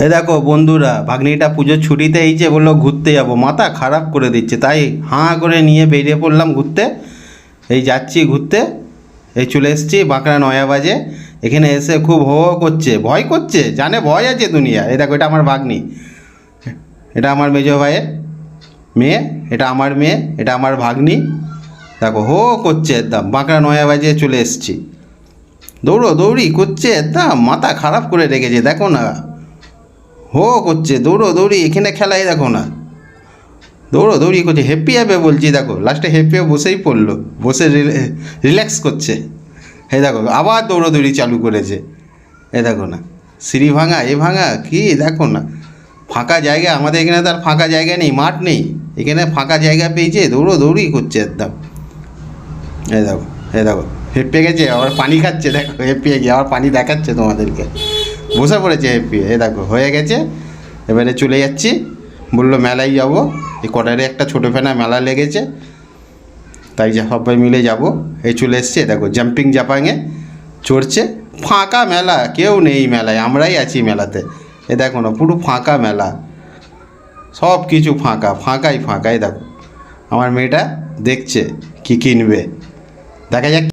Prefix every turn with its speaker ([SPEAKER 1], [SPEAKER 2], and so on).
[SPEAKER 1] এ দেখো বন্ধুরা, ভাগ্নিটা পুজোর ছুটিতে এইছে, বললো ঘুরতে যাব, মাথা খারাপ করে দিচ্ছে, তাই হাঁ করে নিয়ে বেরিয়ে পড়লাম ঘুরতে। এই যাচ্ছি ঘুরতে, এই চলে এসেছি বাঁকড়া নয়া বাজে। এখানে এসে খুব হো হো করছে, ভয় করছে, জানে ভয় আছে দুনিয়া। এই দেখো, এটা আমার ভাগ্নি, এটা আমার মেজো ভাইয়ের মেয়ে, এটা আমার মেয়ে, এটা আমার ভাগ্নি। দেখো হো হো করছে একদম, বাঁকড়া নয়া বাজে চলে এসেছি। দৌড়ি করছে একদম, মাথা খারাপ করে রেখেছে, দেখো না হো করছে, দৌড়ি এখানে খেলায় দেখো না, দৌড়ি করছে, হ্যাপি হবে বলছি, দেখো লাস্টে হ্যাপি বসেই পড়লো, বসে রিল্যাক্স করছে। এই দেখো আবার দৌড়ি চালু করেছে। এ দেখো না, সিঁড়ি ভাঙা এ ভাঙা কি দেখো না, ফাঁকা জায়গা, আমাদের এখানে তো আর ফাঁকা জায়গা নেই, মাঠ নেই, এখানে ফাঁকা জায়গা পেয়েছে, দৌড়ি করছে একদম। এই দেখো হেঁপে গেছে, আবার পানি খাচ্ছে, দেখো হেঁপিয়ে গিয়ে আবার পানি দেখাচ্ছে তোমাদেরকে, বসে পড়েছে হেঁপিয়ে। এ দেখো হয়ে গেছে, এবারে চলে যাচ্ছি, বললো মেলায় যাবো, এই কোয়ার্টারে একটা ছোটো ফেনা মেলা লেগেছে, তাই সবাই মিলে যাব। এই চলে এসছে, দেখো জাম্পিং জাপাংয়ে চড়ছে, ফাঁকা মেলা, কেউ নেই মেলায়, আমরাই আছি মেলাতে। এ দেখো না, পুরো ফাঁকা মেলা, সব কিছু ফাঁকাই। দেখো আমার মেয়েটা দেখছে কি কিনবে, দেখা যাক।